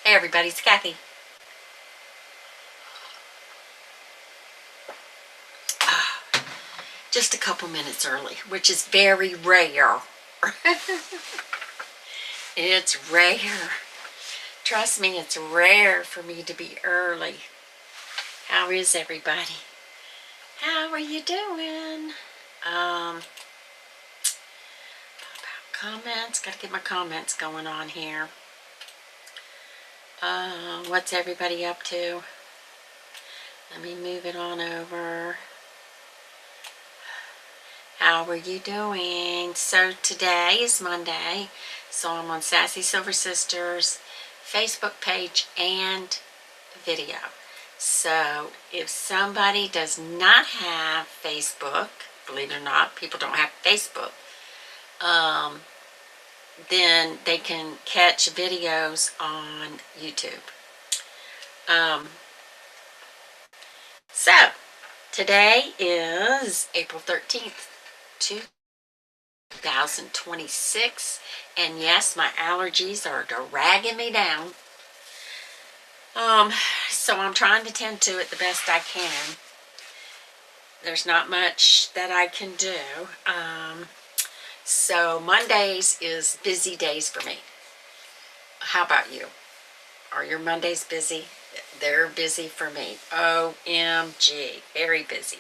Hey everybody, it's Cathy. Just a couple minutes early, which is very rare. It's rare. Trust me, it's rare for me to be early. How is everybody? How are you doing? Comments. Got to get my comments going on here. What's everybody up to? Let me move it on over. How are you doing? So today is Monday, so I'm on Sassy Silver Sisters Facebook page and video. So if somebody does not have Facebook, believe it or not, people don't have Facebook, then they can catch videos on YouTube. So today is April 13th, 2026, and yes, my allergies are dragging me down. So I'm trying to tend to it the best I can. There's not much that I can do. So Mondays is busy days for me. How about you? Are your Mondays busy? They're busy for me. OMG, very busy.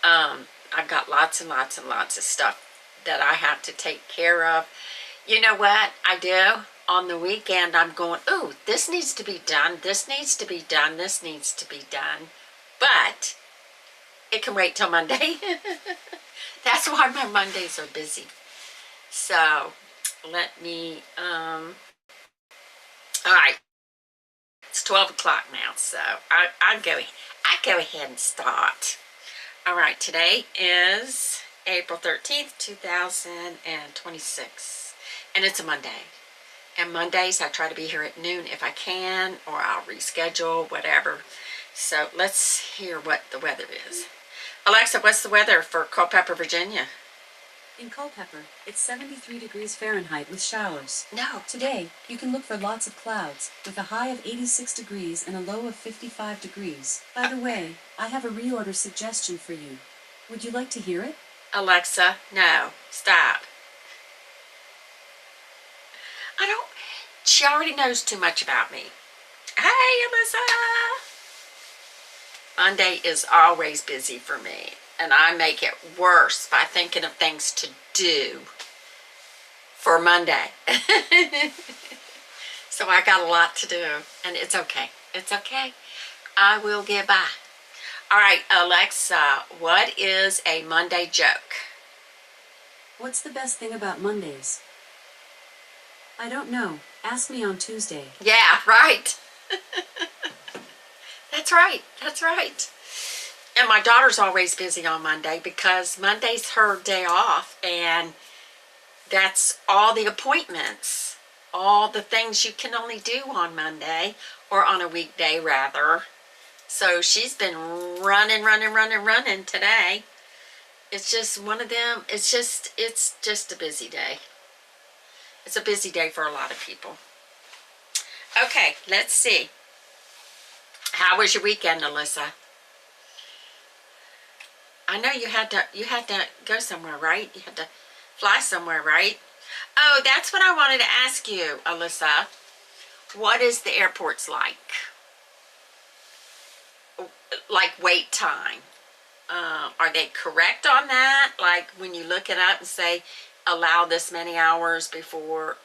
I've got lots and lots and lots of stuff that I have to take care of. You know what I do? On the weekend, I'm going, ooh, this needs to be done, this needs to be done, this needs to be done. But it can wait till Monday. That's why my Mondays are busy. So let me, all right. It's 12 o'clock now, so I go ahead and start. All right, today is April 13th, 2026, and it's a Monday. And Mondays, I try to be here at noon if I can, or I'll reschedule, whatever. So let's hear what the weather is. Alexa, what's the weather for Culpeper, Virginia? In Culpeper, it's 73 degrees Fahrenheit with showers. No. Today, you can look for lots of clouds, with a high of 86 degrees and a low of 55 degrees. By the way, I have a reorder suggestion for you. Would you like to hear it? Alexa, no. Stop. She already knows too much about me. Hey, Alyssa! Monday is always busy for me, and I make it worse by thinking of things to do for Monday. So I got a lot to do, and it's okay. It's okay. I will get by. All right, Alexa, what is a Monday joke? What's the best thing about Mondays? I don't know. Ask me on Tuesday. Yeah, right. That's right. That's right. And my daughter's always busy on Monday because Monday's her day off, and that's all the appointments, all the things you can only do on Monday, or on a weekday rather. So she's been running today. It's just one of them. It's just a busy day. It's a busy day for a lot of people. Okay, let's see. How was your weekend, Alyssa? I know you had to go somewhere, right? You had to fly somewhere, right? Oh, that's what I wanted to ask you, Alyssa. What is the airports like? Like wait time. Are they correct on that? Like when you look it up and say, allow this many hours before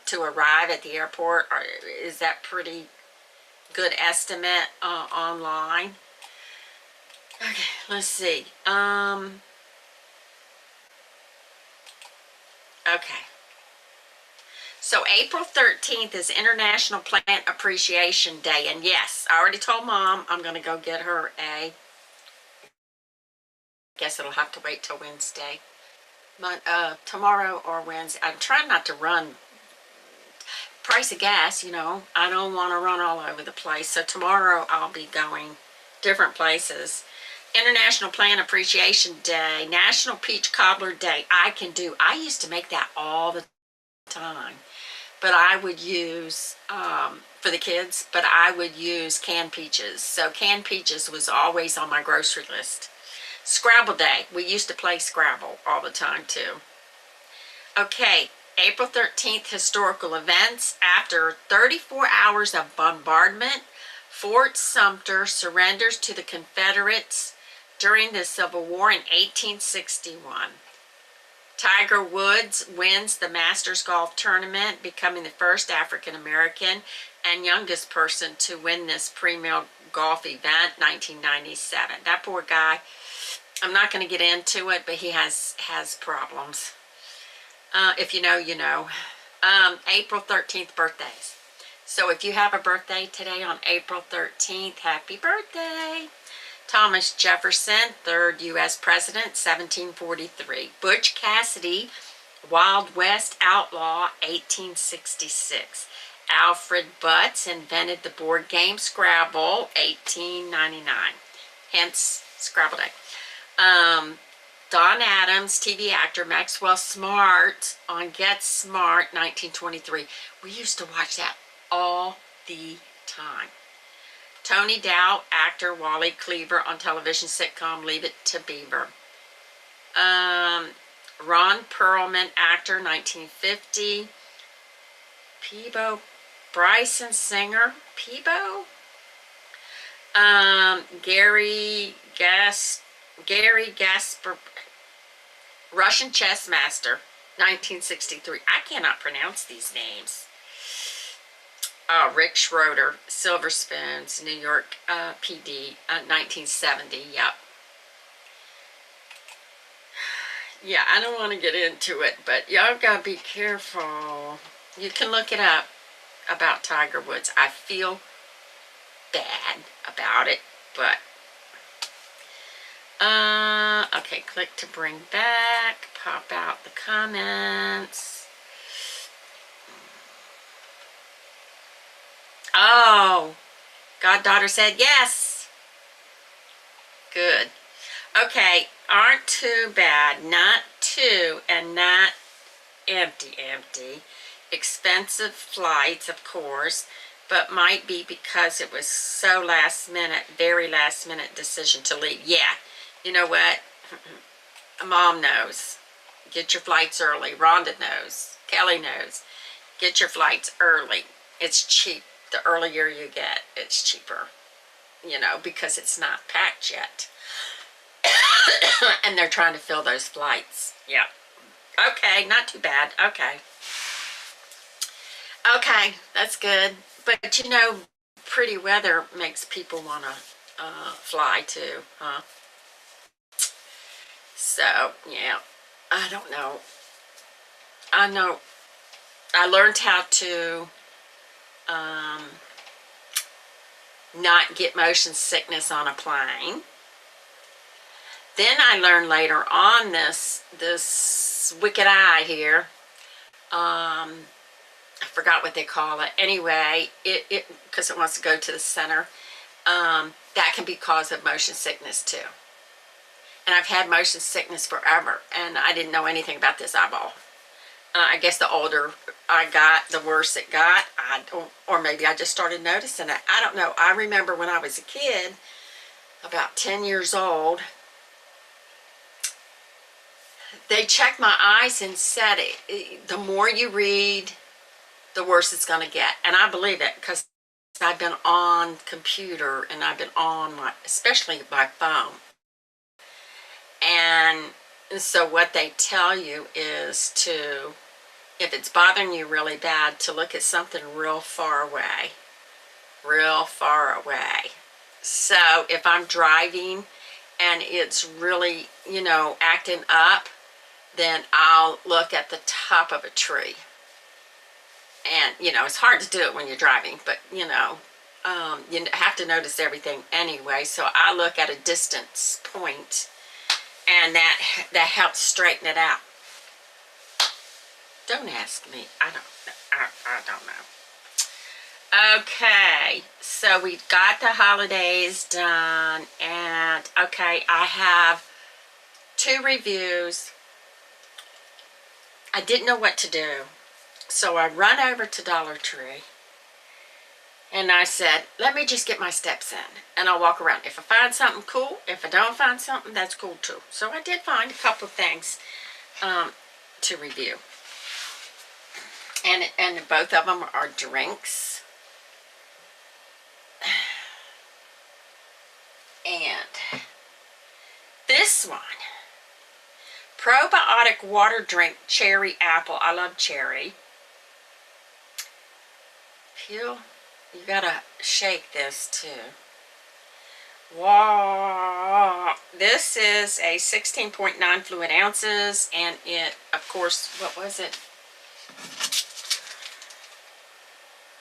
to arrive at the airport, or is that pretty good estimate online? Okay, let's see. Okay. So April 13th is International Plant Appreciation Day, and yes, I already told Mom I'm going to go get her I guess it'll have to wait till Wednesday. Tomorrow or Wednesday. I'm trying not to run. Price of gas, you know, I don't want to run all over the place. So tomorrow I'll be going different places. International Plant Appreciation Day, National Peach Cobbler Day. I used to make that all the time. but I would use, for the kids, but I would use canned peaches. So canned peaches was always on my grocery list. Scrabble Day. We used to play Scrabble all the time too. Okay, April 13th, historical events. After 34 hours of bombardment, Fort Sumter surrenders to the Confederates during the Civil War in 1861. Tiger Woods wins the Masters Golf Tournament, becoming the first African-American and youngest person to win this premier golf event, 1997. That poor guy, I'm not going to get into it, but he has problems. If you know, you know. April 13th, birthdays. So if you have a birthday today on April 13th, happy birthday. Thomas Jefferson, 3rd U.S. President, 1743. Butch Cassidy, Wild West Outlaw, 1866. Alfred Butts invented the board game Scrabble, 1899. Hence, Scrabble Day. Don Adams, TV actor Maxwell Smart on Get Smart, 1923. We used to watch that all the time. Tony Dow, actor Wally Cleaver on television sitcom Leave It to Beaver. Ron Perlman, actor, 1950. Peebo Bryson, singer. Peebo? Gary Gasper, Russian chess master, 1963. I cannot pronounce these names. Rick Schroeder, Silver Spoons, New York PD, 1970. Yep. Yeah, I don't want to get into it, but y'all gotta be careful. You can look it up about Tiger Woods. I feel bad about it, but okay, click to bring back, pop out the comments. Oh, goddaughter said yes. Good. Okay, aren't too bad, not too, and not empty. Expensive flights, of course, but might be because it was so last minute, very last minute decision to leave. Yeah, you know what? Mom knows. Get your flights early. Rhonda knows. Kelly knows. Get your flights early. It's cheap. The earlier you get, it's cheaper. You know, because it's not packed yet. And they're trying to fill those flights. Yeah. Okay, not too bad. Okay. Okay, that's good. But you know, pretty weather makes people want to fly too, huh? So, yeah, I don't know. I know I learned how to not get motion sickness on a plane. Then I learned later on this wicked eye here. I forgot what they call it. Anyway, it because it wants to go to the center. That can be cause of motion sickness too. And I've had motion sickness forever, and I didn't know anything about this eyeball. I guess the older I got, the worse it got. I don't, or maybe I just started noticing it. I don't know. I remember when I was a kid, about 10 years old, they checked my eyes and said the more you read, the worse it's going to get. And I believe it because I've been on computer and I've been on especially my phone. And so what they tell you is to, if it's bothering you really bad, to look at something real far away. So if I'm driving and it's really, you know, acting up, then I'll look at the top of a tree. And, you know, it's hard to do it when you're driving, but, you know, you have to notice everything anyway. So I look at a distance point, and that helps straighten it out. Don't ask me. I don't know. Okay, so we've got the holidays done, and okay, I have 2 reviews. I didn't know what to do, So I run over to Dollar Tree and I said, let me just get my steps in and I'll walk around. If I find something, cool. If I don't find something, that's cool too. So I did find a couple of things to review. And both of them are drinks. And this one, probiotic water drink, cherry apple. I love cherry. Peel. You gotta shake this too. Wow. This is a 16.9 fluid ounces, and it, of course, what was it?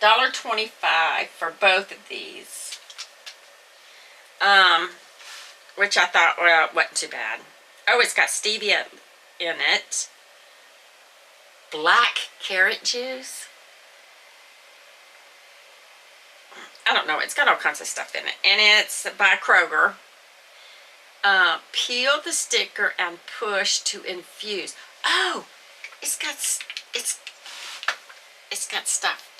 $1.25 for both of these. Which I thought, well, it wasn't too bad. Oh, it's got stevia in it. Black carrot juice. I don't know. It's got all kinds of stuff in it. And it's by Kroger. Peel the sticker and push to infuse. Oh, it's got stuff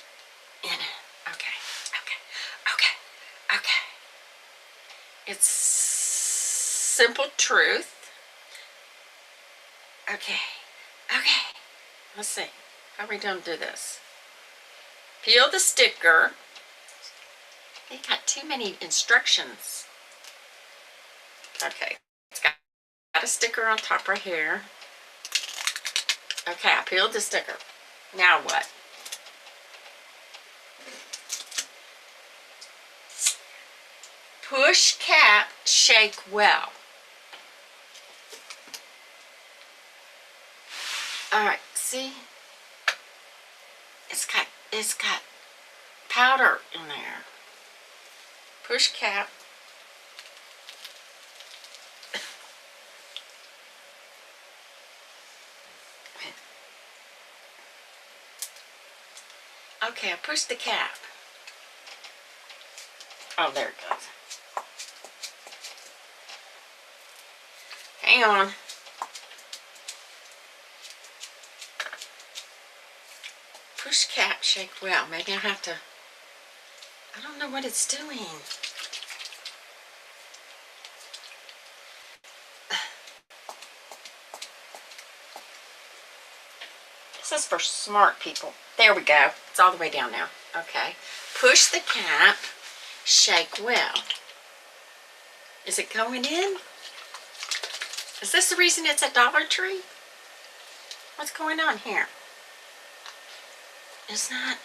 in it. Okay. It's Simple Truth. Okay. Let's see. How are we going to do this? Peel the sticker. They got too many instructions. Okay. It's got a sticker on top right here. Okay, I peeled the sticker. Now what? Push cap, shake well. Alright, see? It's got powder in there. Push cap. Okay, I pushed the cap. Oh, there it goes. Hang on. Push cap, shake well. Maybe I have to... I don't know what it's doing. This is for smart people. There we go. It's all the way down now. Okay. Push the cap, shake well. Is it going in? Is this the reason it's at Dollar Tree? What's going on here? It's not...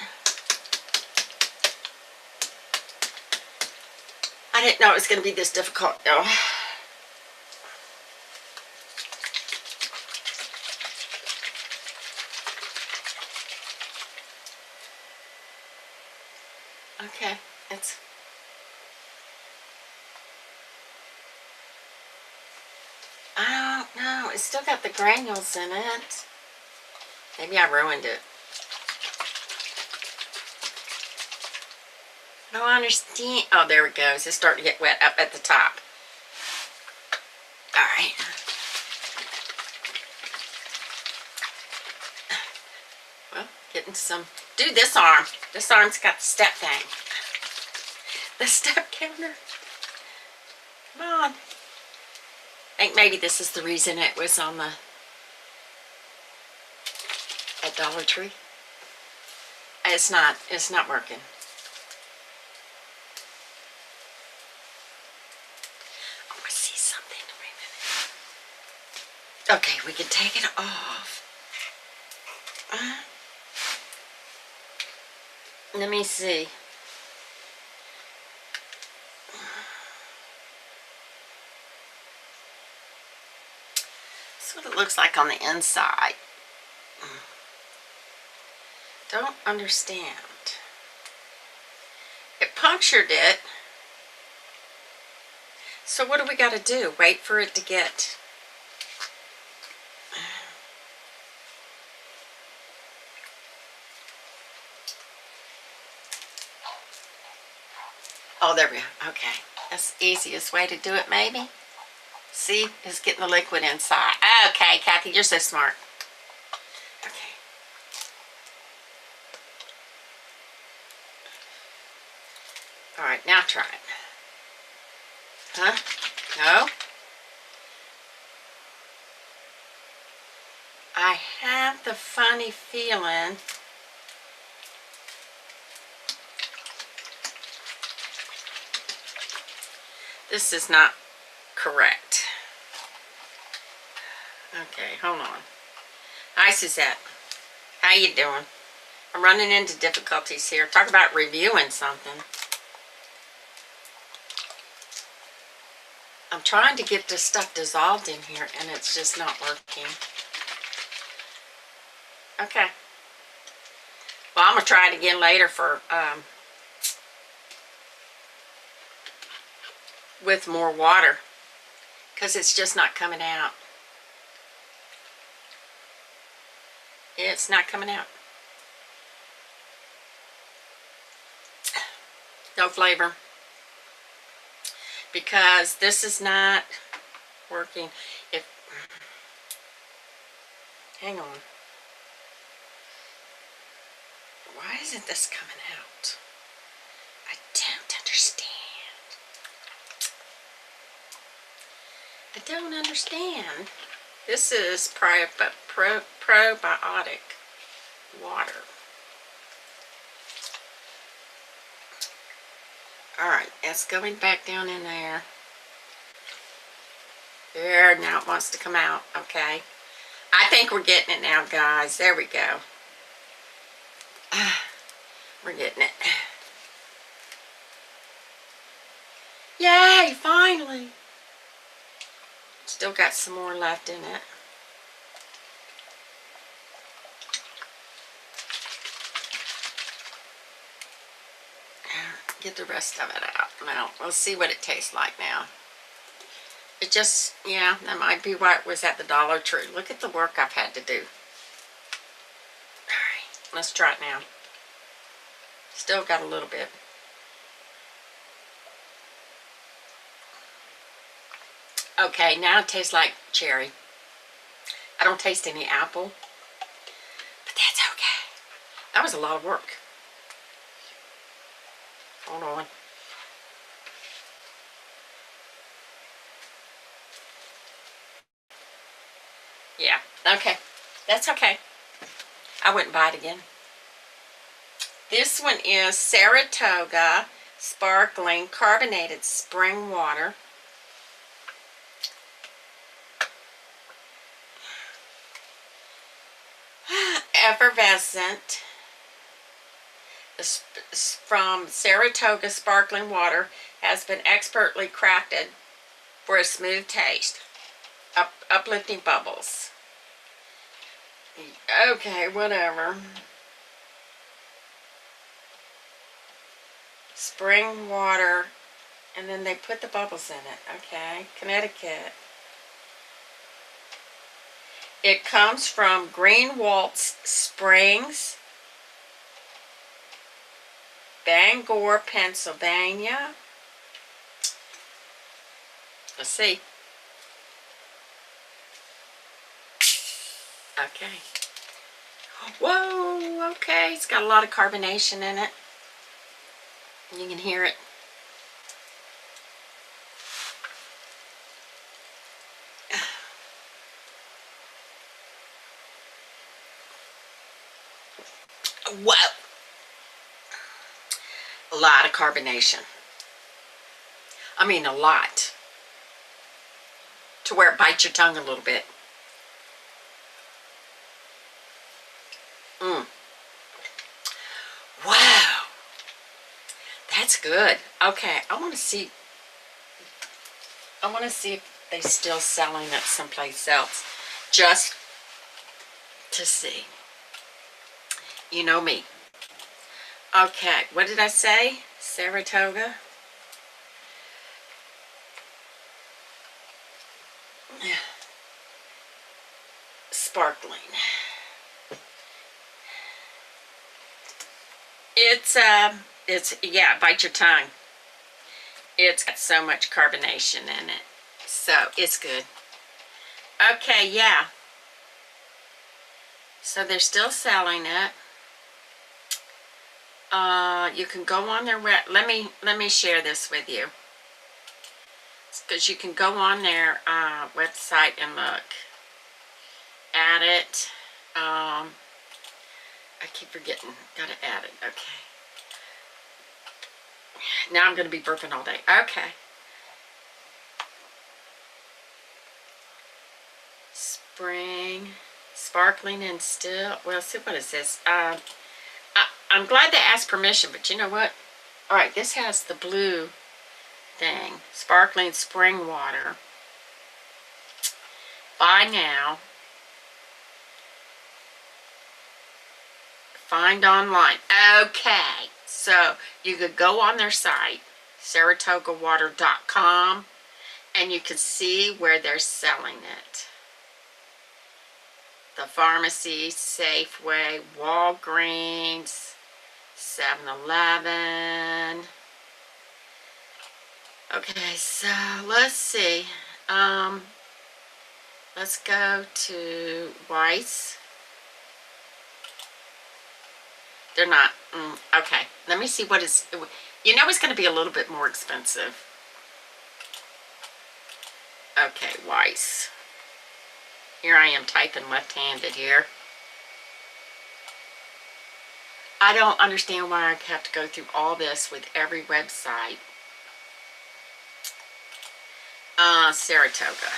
I didn't know it was going to be this difficult, though. Okay, it's... I don't know. It's still got the granules in it. Maybe I ruined it. I don't understand. Oh, there it goes. It's starting to get wet up at the top. All right. Well, getting some... Dude, this arm. This arm's got the step thing. The step counter. Come on. I think maybe this is the reason it was on the... at Dollar Tree. It's not working. Oh, I see something. Wait a minute. Okay, we can take it off. Let me see. That's what it looks like on the inside. Don't understand. It punctured it. So what do we got to do? Wait for it to get... Oh, there we go. Okay. That's the easiest way to do it, maybe. See? It's getting the liquid inside. Okay, Kathy, you're so smart. Okay. All right, now try it. Huh? No? I have the funny feeling this is not correct. Okay, hold on. Hi, Suzette. How you doing? I'm running into difficulties here. Talk about reviewing something. I'm trying to get this stuff dissolved in here, and it's just not working. Okay. Well, I'm going to try it again later for with more water, because it's just not coming out. It's not coming out. No flavor. Because this is not working. If hang on. Why isn't this coming out? I don't understand. I don't understand. This is probiotic water. Alright, it's going back down in there. There, now it wants to come out. Okay. I think we're getting it now, guys. There we go. We're getting it. Yay, finally. Still got some more left in it. Get the rest of it out. Now, we'll see what it tastes like now. It just, yeah, that might be why it was at the Dollar Tree. Look at the work I've had to do. Alright, let's try it now. Still got a little bit. Okay, now it tastes like cherry. I don't taste any apple, but that's okay. That was a lot of work. Hold on. Yeah, okay. That's okay. I wouldn't buy it again. This one is Saratoga Sparkling Carbonated Spring Water. Effervescent. From Saratoga Sparkling Water has been expertly crafted for a smooth taste. Uplifting bubbles. Okay, whatever. Spring water, and then they put the bubbles in it. Okay, Connecticut. It comes from Green Waltz Springs, Bangor, Pennsylvania. Let's see. Okay. Whoa, okay. It's got a lot of carbonation in it. You can hear it. Whoa. A lot of carbonation. I mean, a lot. To where it bites your tongue a little bit. Wow. That's good. Okay, I want to see if they're still selling it someplace else. Just to see. You know me. Okay, what did I say? Saratoga. Sparkling. It's yeah, bite your tongue. It's got so much carbonation in it. So, it's good. Okay, yeah. So they're still selling it. You can go on their let me share this with you, because you can go on their website and look at it. I keep forgetting. Gotta add it. Okay. Now I'm gonna be burping all day. Okay. Spring, sparkling and still. Well, see, what is this? I'm glad they asked permission, but you know what? All right, this has the blue thing. Sparkling spring water. Buy now. Find online. Okay, so you could go on their site, saratogawater.com, and you can see where they're selling it. The pharmacy, Safeway, Walgreens, 7-Eleven. Okay, so let's see. Let's go to Weiss. They're not. Okay, let me see what is. You know, it's going to be a little bit more expensive. Okay, Weiss. Here I am typing left-handed here. I don't understand why I have to go through all this with every website. Saratoga.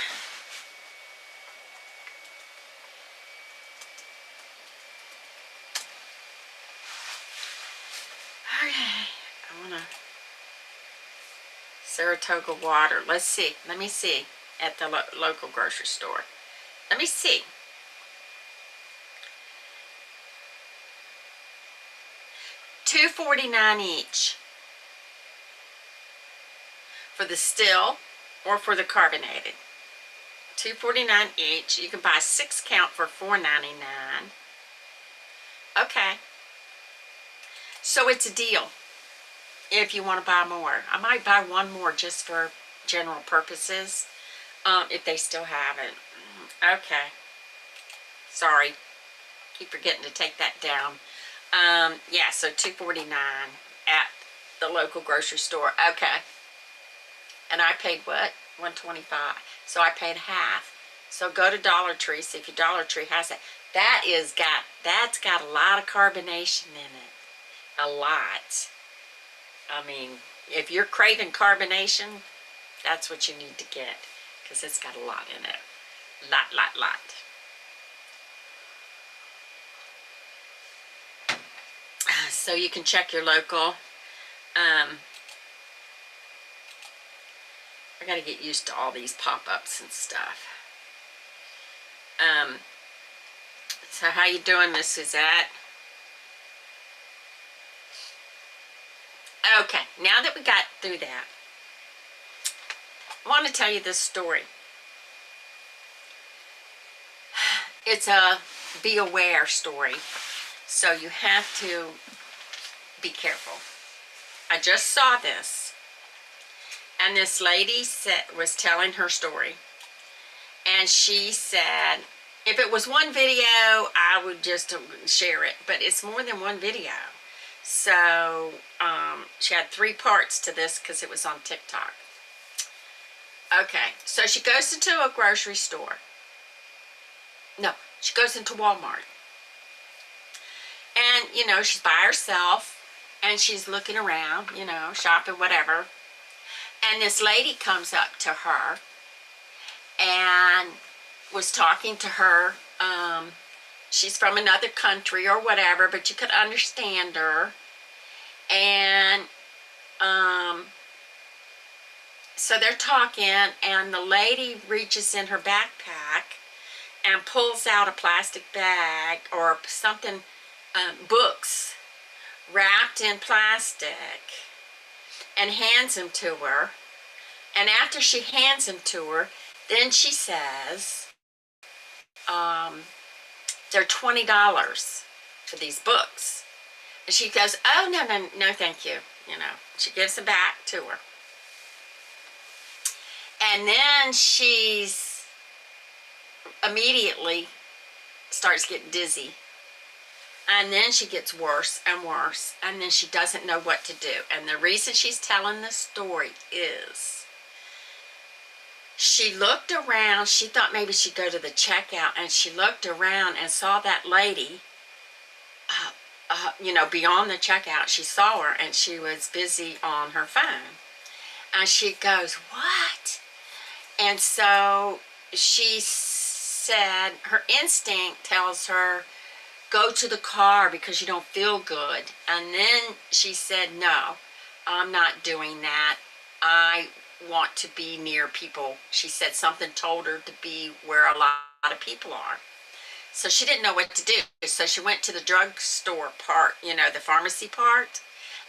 Okay, I want to Saratoga water. Let's see. Let me see at the local grocery store. Let me see. $2.49 each for the still or for the carbonated. $2.49 each. You can buy 6 count for $4.99. Okay. So it's a deal if you want to buy more. I might buy one more just for general purposes, if they still have it. Okay. Sorry. Keep forgetting to take that down. Yeah, so $2.49 at the local grocery store. Okay. And I paid what? $1.25. So I paid half. So go to Dollar Tree, see if your Dollar Tree has it. That's got a lot of carbonation in it. A lot. I mean, if you're craving carbonation, that's what you need to get, because it's got a lot in it. Lot. So you can check your local. I got to get used to all these pop-ups and stuff. So how you doing, Miss Suzette? Okay, now that we got through that, I want to tell you this story. It's a be aware story, so you have to be careful. I just saw this, and this lady was telling her story, and she said, if it was one video, I would just share it, but it's more than one video. So she had 3 parts to this because it was on TikTok. Okay, so she goes into a grocery store. No, she goes into Walmart. And, you know, she's by herself, and she's looking around, you know, shopping, whatever. And this lady comes up to her and was talking to her. She's from another country or whatever, but you could understand her. And so they're talking, and the lady reaches in her backpack and pulls out a plastic bag or something, books wrapped in plastic, and hands them to her. And after she hands them to her, then she says, they're $20 for these books. And she goes, oh, no, thank you. You know, she gives them back to her. And then she's immediately starts getting dizzy. And then she gets worse and worse, and then she doesn't know what to do. And the reason she's telling this story is she looked around. She thought maybe she'd go to the checkout, and she looked around and saw that lady, beyond the checkout. She saw her, and she was busy on her phone. And she goes, "What?" And so she said, her instinct tells her, go to the car because you don't feel good. And then she said, no, I'm not doing that. I want to be near people. She said something told her to be where a lot of people are. So she didn't know what to do. So she went to the drugstore part, the pharmacy part,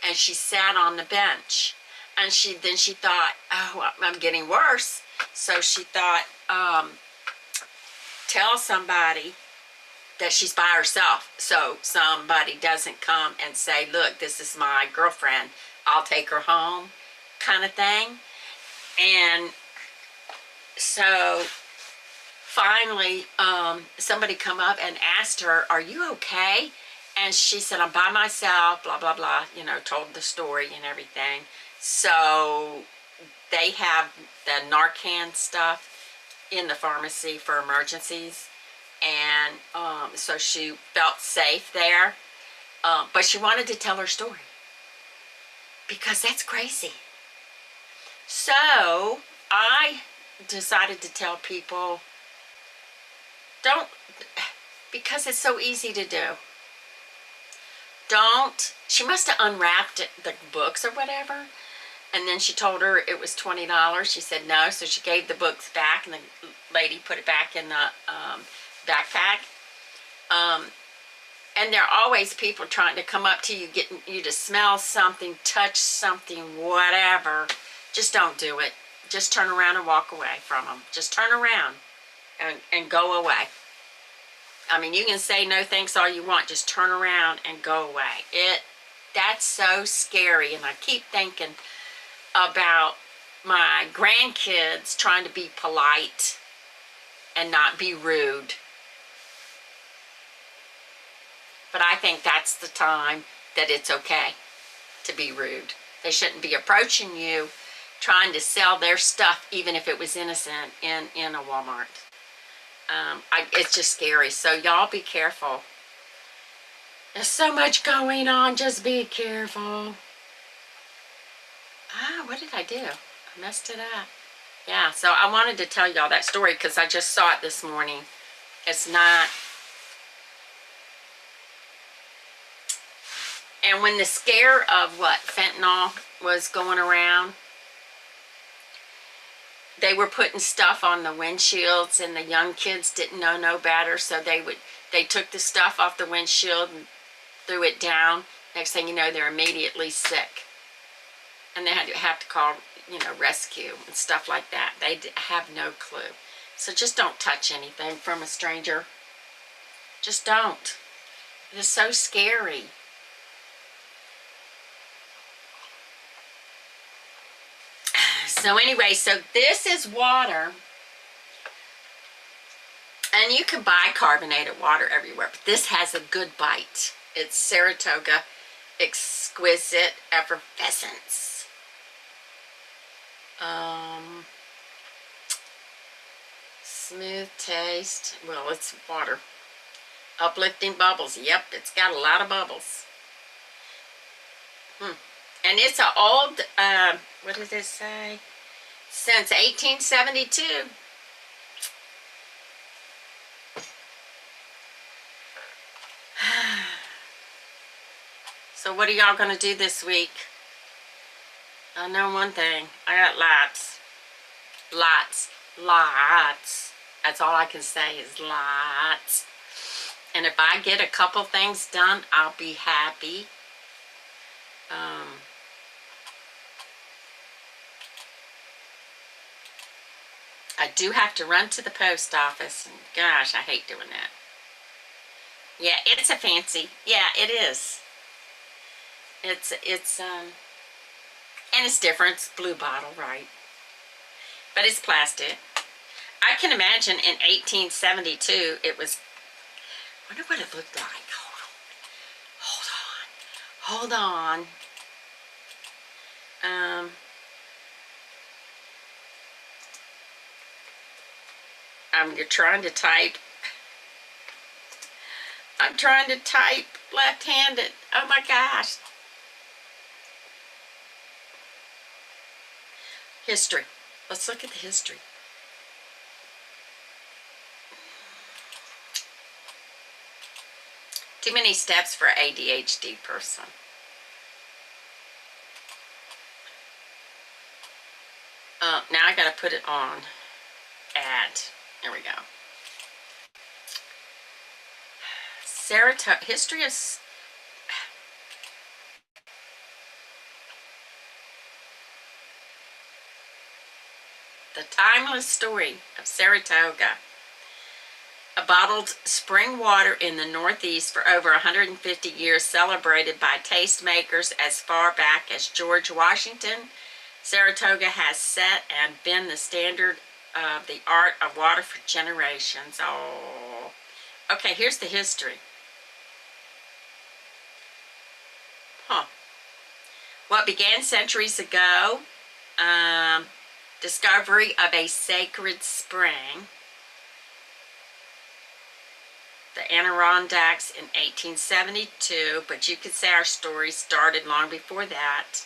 and she sat on the bench. And then she thought, oh, I'm getting worse. So she thought, tell somebody that she's by herself, so somebody doesn't come and say, look, this is my girlfriend, I'll take her home, kind of thing. And so finally somebody come up and asked her, are you okay? And she said, I'm by myself, blah blah blah, told the story and everything. So they have the Narcan stuff in the pharmacy for emergencies. And so she felt safe there. But she wanted to tell her story because that's crazy. So I decided to tell people, because it's so easy to do. She must have unwrapped the books or whatever. And then she told her it was $20. She said no, so she gave the books back, and the lady put it back in the backpack. And there are always people trying to come up to you, getting you to smell something, touch something, whatever. Just don't do it. Just turn around and walk away from them. Just turn around and go away. I mean, you can say no thanks all you want. Just turn around and go away. That's so scary. And I keep thinking about my grandkids trying to be polite and not be rude. But I think that's the time that it's okay to be rude. They shouldn't be approaching you trying to sell their stuff, even if it was innocent, in a Walmart. It's just scary. So y'all be careful. There's so much going on. Just be careful. What did I do? I messed it up. Yeah, so I wanted to tell y'all that story because I just saw it this morning. It's not... And when the scare of fentanyl was going around, they were putting stuff on the windshields, and the young kids didn't know no better, so they took the stuff off the windshield and threw it down. Next thing you know, they're immediately sick, and they have to call rescue and stuff like that. They have no clue. So just don't touch anything from a stranger. Just don't. It is so scary. So anyway, so this is water, and you can buy carbonated water everywhere, but this has a good bite. It's Saratoga Exquisite Effervescence. Smooth taste. Well, it's water. Uplifting bubbles. Yep, it's got a lot of bubbles. And it's an old, what does it say? Since 1872. So what are y'all going to do this week? I know one thing. I got lots. That's all I can say is lots. And if I get a couple things done, I'll be happy. I do have to run to the post office, and gosh, I hate doing that. Yeah, it's a fancy. Yeah, it is. It's and it's different. It's blue bottle, right? But it's plastic. I can imagine in 1872 it was. I wonder what it looked like. Hold on. Hold on. I'm trying to type. I'm trying to type left-handed. Oh my gosh. History. Let's look at the history. Too many steps for ADHD person. Now I gotta put it on. Add. There we go. Saratoga. History of... The timeless story of Saratoga. A bottled spring water in the Northeast for over 150 years, celebrated by tastemakers as far back as George Washington. Saratoga has set and been the standard of the art of water for generations. Oh, okay, here's the history. What began centuries ago, discovery of a sacred spring, the Adirondacks in 1872, but you could say our story started long before that.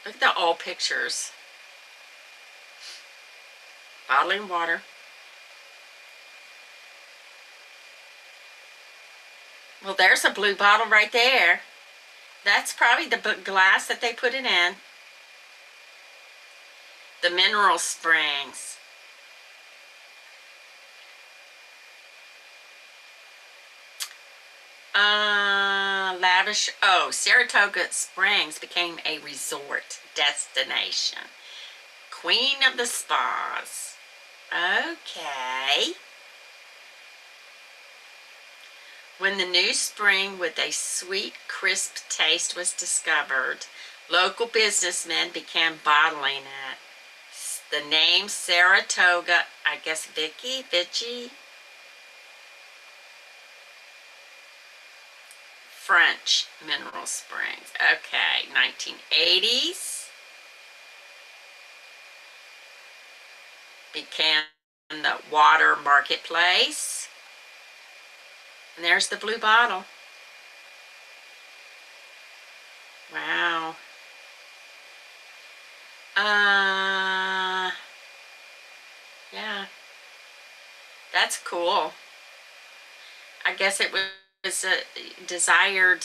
Look at the old pictures. Bottling water. Well, there's a blue bottle right there. That's probably the glass that they put it in. The mineral springs. Lavish. Oh, Saratoga Springs became a resort destination. Queen of the spas. Okay. When the new spring with a sweet, crisp taste was discovered, local businessmen began bottling it. The name Saratoga, I guess Vichy? French mineral springs. Okay, 1980s. Became the water marketplace. And there's the blue bottle. Wow. Yeah. That's cool. I guess it was a desired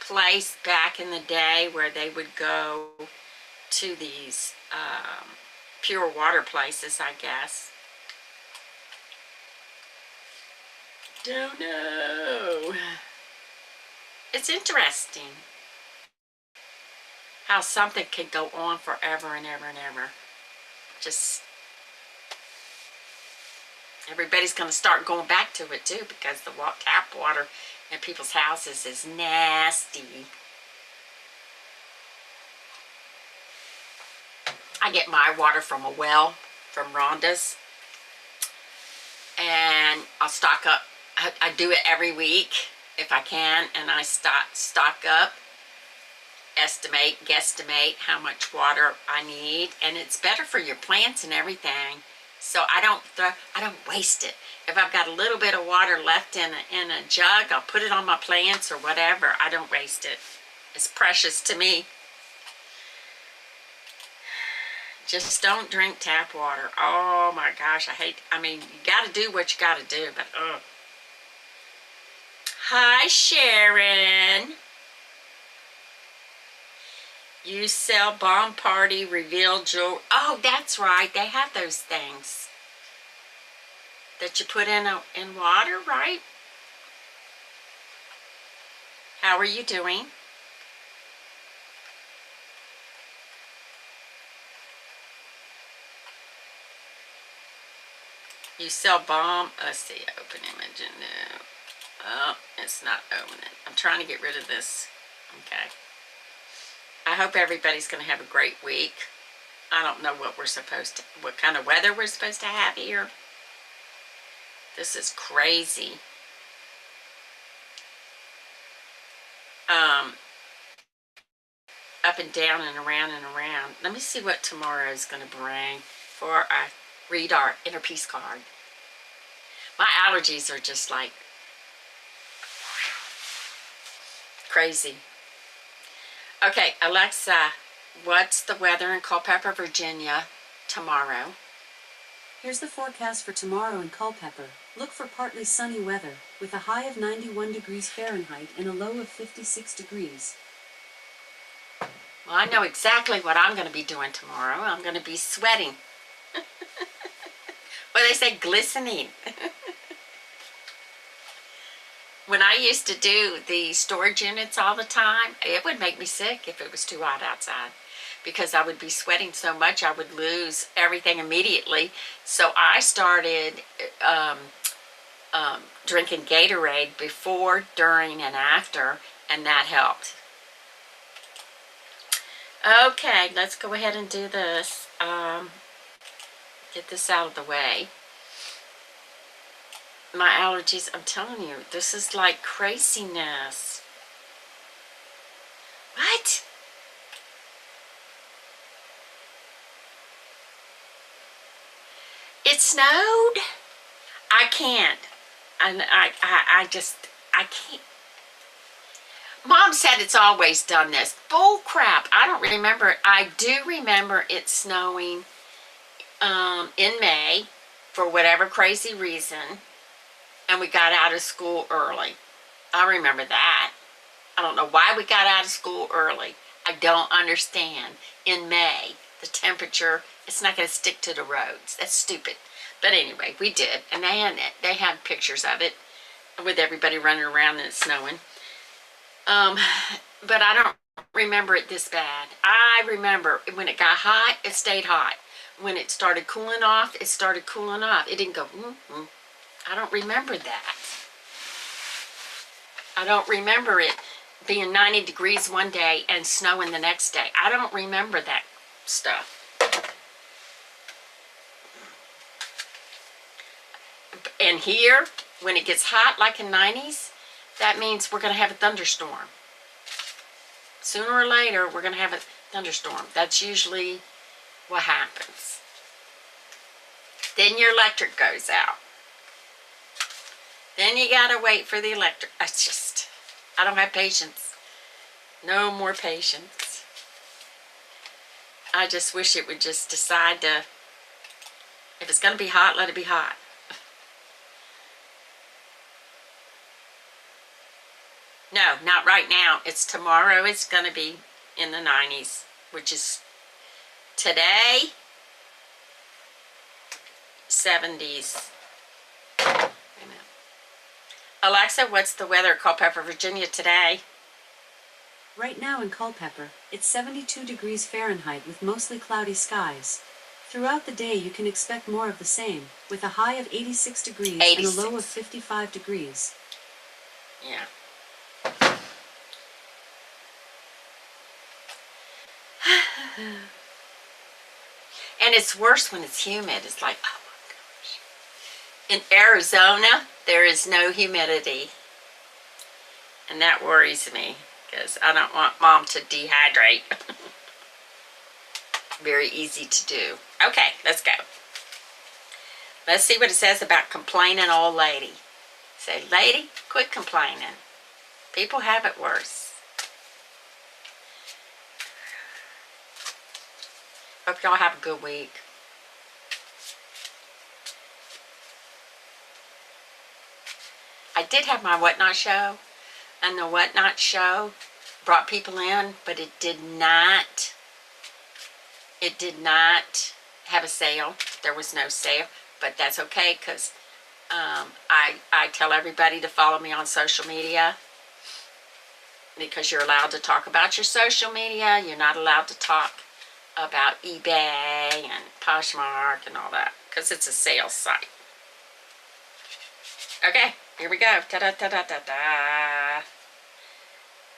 place back in the day where they would go to these pure water places, I guess. Don't know. It's interesting how something can go on forever and ever and ever. Just everybody's going to start going back to it too, because the tap water in people's houses is nasty. I get my water from a well from Rhonda's, and I'll stock up. I do it every week if I can, and I stock up, guesstimate how much water I need, and it's better for your plants and everything. So I don't waste it. If I've got a little bit of water left in a jug, I'll put it on my plants or whatever. I don't waste it. It's precious to me. Just don't drink tap water. Oh my gosh, I mean, you gotta do what you gotta do, but ugh. Hi, Sharon. You sell bomb party reveal jewelry. Oh, that's right. They have those things that you put in water, right? How are you doing? You sell bomb. Let's see. Open image. No. Oh, it's not opening. I'm trying to get rid of this. Okay. I hope everybody's going to have a great week. I don't know what kind of weather we're supposed to have here. This is crazy. Up and down and around and around. Let me see what tomorrow is going to bring before I read our inner peace card. My allergies are just like crazy. Okay, Alexa, what's the weather in Culpeper, Virginia tomorrow? Here's the forecast for tomorrow in Culpeper. Look for partly sunny weather, with a high of 91 degrees Fahrenheit and a low of 56 degrees. Well, I know exactly what I'm going to be doing tomorrow. I'm going to be sweating. What do they say? Glistening. When I used to do the storage units all the time, it would make me sick if it was too hot outside, because I would be sweating so much I would lose everything immediately. So I started drinking Gatorade before, during, and after, and that helped. Okay, let's go ahead and do this. Get this out of the way. My allergies, I'm telling you, this is like craziness. What? It snowed? I can't. And I can't. Mom said it's always done this. Bull crap. I don't remember it. I do remember it snowing in May for whatever crazy reason, and we got out of school early. I remember that. I don't know why we got out of school early. I don't understand. In May, the temperature, it's not going to stick to the roads. That's stupid. But anyway, we did, and they had pictures of it with everybody running around and it snowing. But I don't remember it this bad. I remember when it got hot, it stayed hot. When it started cooling off, it started cooling off. It didn't go, I don't remember that. I don't remember it being 90 degrees one day and snowing the next day. I don't remember that stuff. And here, when it gets hot, like in 90s, that means we're going to have a thunderstorm. Sooner or later, we're going to have a thunderstorm. That's usually what happens. Then your electric goes out. Then you got to wait for the electric. I don't have patience. No more patience. I just wish it would just decide to, if it's going to be hot, let it be hot. No, not right now. It's tomorrow. It's going to be in the 90s, which is today, 70s. Wait a minute. Alexa, what's the weather at Culpeper, Virginia today? Right now in Culpeper, it's 72 degrees Fahrenheit with mostly cloudy skies. Throughout the day you can expect more of the same, with a high of 86 degrees 86. and a low of 55 degrees. Yeah. And it's worse when it's humid. It's like, oh my gosh. In Arizona, there is no humidity. And that worries me, because I don't want Mom to dehydrate. Very easy to do. Okay, let's go. Let's see what it says about complaining old lady. Say, lady, quit complaining. People have it worse. Hope y'all have a good week. I did have my Whatnot show, and the Whatnot show brought people in, but it did not have a sale. There was no sale, but that's okay, because I tell everybody to follow me on social media, because you're allowed to talk about your social media. You're not allowed to talk about eBay and Poshmark and all that, because it's a sales site. Okay, here we go. Ta-da-ta-da-ta-da.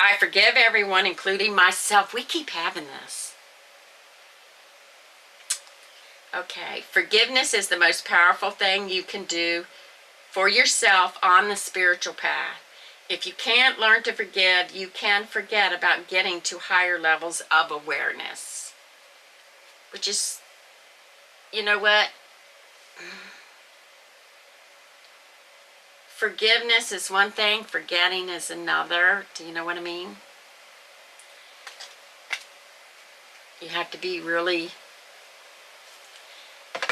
I forgive everyone, including myself. We keep having this. Okay, forgiveness is the most powerful thing you can do for yourself on the spiritual path. If you can't learn to forgive, you can forget about getting to higher levels of awareness. Which is, you know what? Forgiveness is one thing, forgetting is another. Do you know what I mean? You have to be really...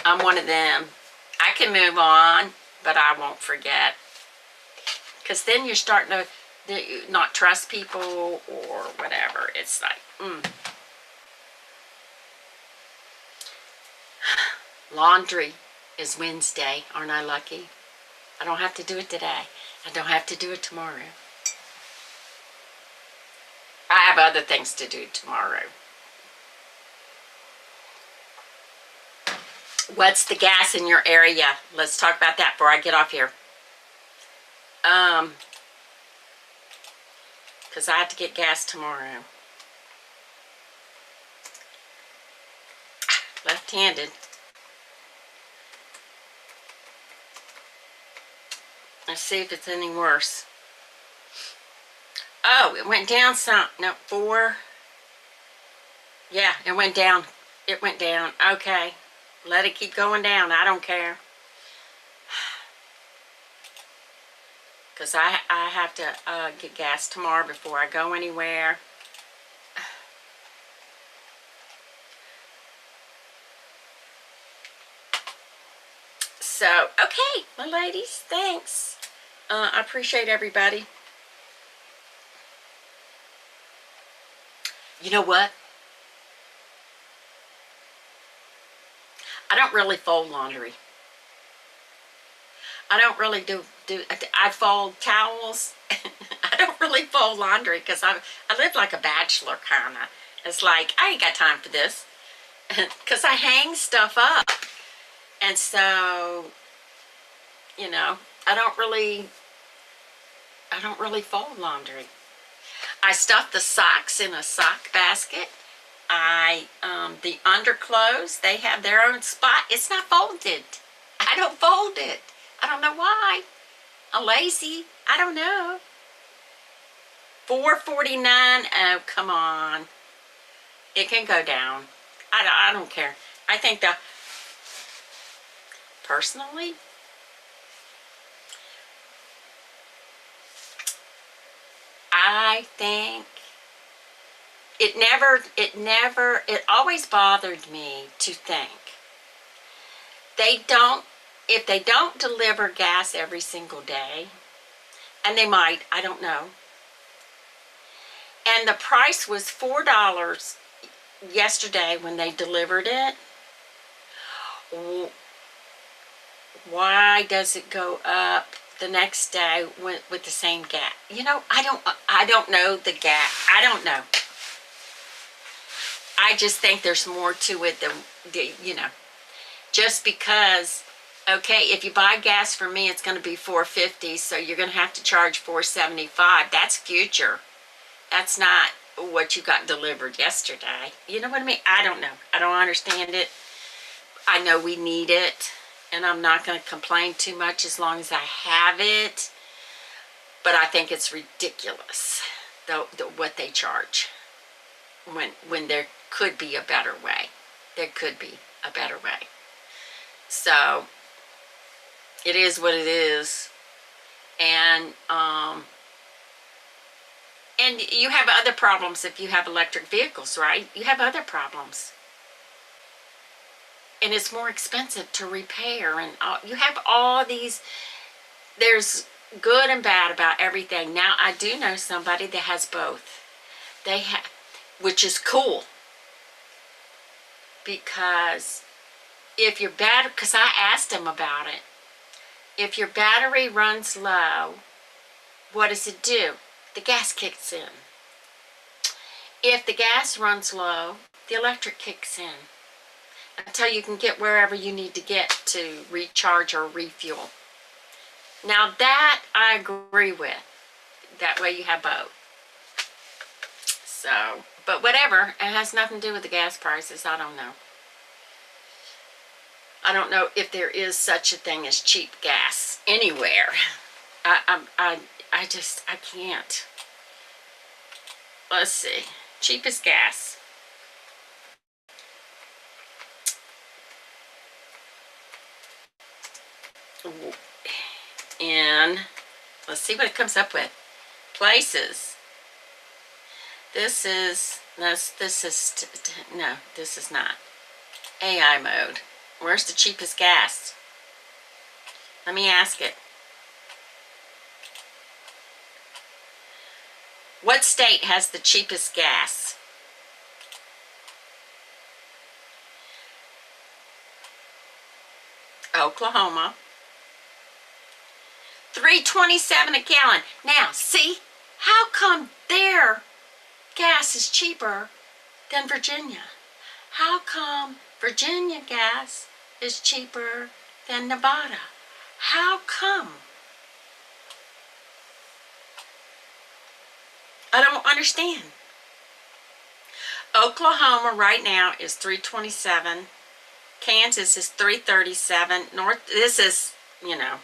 I'm one of them. I can move on, but I won't forget. Because then you're starting to not trust people or whatever. It's like, Laundry is Wednesday. Aren't I lucky? I don't have to do it today. I don't have to do it tomorrow. I have other things to do tomorrow. What's the gas in your area? Let's talk about that before I get off here. Because I have to get gas tomorrow. Left-handed. Let's see if it's any worse. Oh, it went down some. No, 4. Yeah, it went down. It went down. Okay. Let it keep going down. I don't care. Because I have to get gas tomorrow before I go anywhere. So, okay, my ladies, thanks. I appreciate everybody. You know what? I don't really fold laundry. I don't really do I fold towels. I don't really fold laundry because I live like a bachelor kind of. It's like, I ain't got time for this. Because I hang stuff up. And so, you know, I don't really fold laundry. I stuff the socks in a sock basket. The underclothes, they have their own spot. It's not folded. I don't fold it. I don't know why. I'm lazy. I don't know. $4.49. Oh, come on. It can go down. I don't care. I think personally, I think it always bothered me to think if they don't deliver gas every single day, and they might, I don't know, and the price was $4 yesterday when they delivered it, why does it go up the next day with the same gas? You know, I don't know the gas. I don't know. I just think there's more to it than, you know, just because, okay, if you buy gas from me, it's going to be $4.50, so you're going to have to charge $4.75. That's future. That's not what you got delivered yesterday. You know what I mean? I don't know. I don't understand it. I know we need it, and I'm not going to complain too much as long as I have it, but I think it's ridiculous, what they charge, when there could be a better way. There could be a better way. So it is what it is. And you have other problems if you have electric vehicles, right? You have other problems. And it's more expensive to repair, and you have all these, there's good and bad about everything. Now, I do know somebody that has both. They have, which is cool. Because if your battery, because I asked them about it, if your battery runs low, what does it do? The gas kicks in. If the gas runs low, the electric kicks in until you can get wherever you need to get to recharge or refuel. Now that I agree with. That way you have both. So, but whatever, it has nothing to do with the gas prices. I don't know. I don't know if there is such a thing as cheap gas anywhere. I just, I can't. Let's see. Cheapest gas. In, let's see what it comes up with. Places. This is, no, this is, no, this is not. AI mode. Where's the cheapest gas? Let me ask it. What state has the cheapest gas? Oklahoma. $3.27 a gallon. Now, see, how come their gas is cheaper than Virginia? How come Virginia gas is cheaper than Nevada? How come? I don't understand. Oklahoma right now is $3.27. Kansas is $3.37. This is, you know,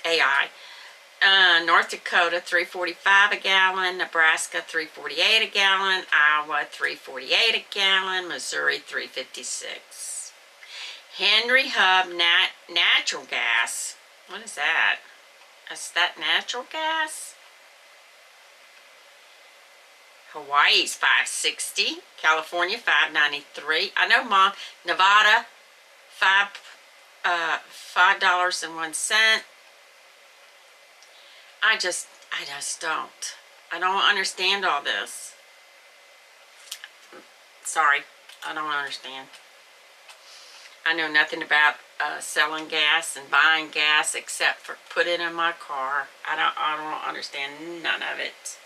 AI. North Dakota $3.45 a gallon. Nebraska $3.48 a gallon. Iowa $3.48 a gallon. Missouri $3.56. Henry Hub natural gas. What is that? Is that natural gas? Hawaii's $5.60. California $5.93. I know Nevada $5.01. I just don't. I don't understand all this. Sorry, I don't understand. I know nothing about selling gas and buying gas except for put it in my car. I don't understand none of it.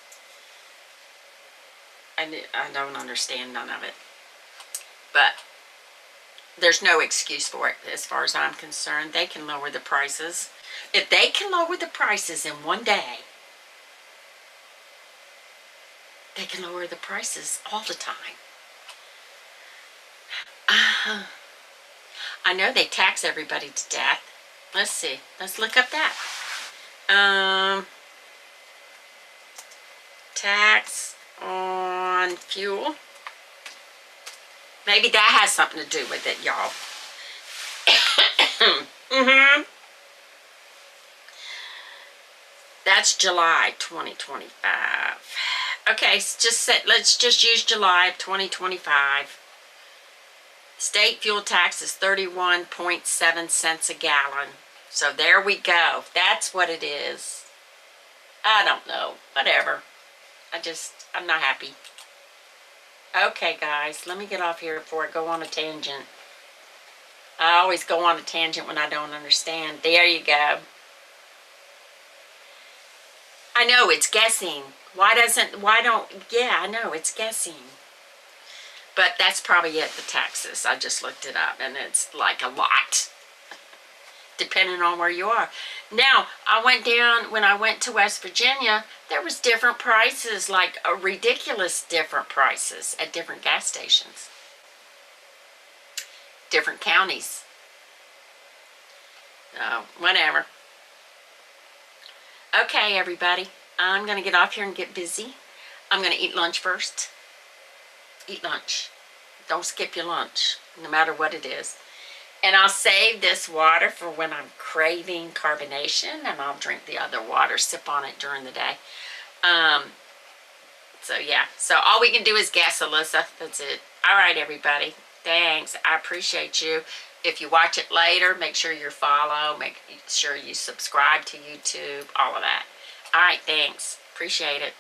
I don't understand none of it. But there's no excuse for it as far as I'm concerned. They can lower the prices. If they can lower the prices in one day, they can lower the prices all the time. I know they tax everybody to death. Let's see. Let's look up that. Tax on fuel. Maybe that has something to do with it, y'all. That's July 2025. Okay, let's just use July of 2025. State fuel tax is 31.7 cents a gallon. So there we go. That's what it is. I don't know. Whatever. I'm not happy. Okay, guys, let me get off here before I go on a tangent. I always go on a tangent when I don't understand. There you go. I know, it's guessing. Yeah, I know, it's guessing. But that's probably it, the taxes. I just looked it up, and it's like a lot, depending on where you are. Now, when I went to West Virginia, there was different prices, like ridiculous different prices at different gas stations. Different counties. Oh, whatever. Okay, everybody. I'm going to get off here and get busy. I'm going to eat lunch first. Eat lunch. Don't skip your lunch, no matter what it is. And I'll save this water for when I'm craving carbonation, and I'll drink the other water, sip on it during the day. So yeah, so all we can do is guess, Alyssa. That's it. All right, everybody. Thanks. I appreciate you. If you watch it later, make sure you follow. Make sure you subscribe to YouTube. All of that. All right, thanks. Appreciate it.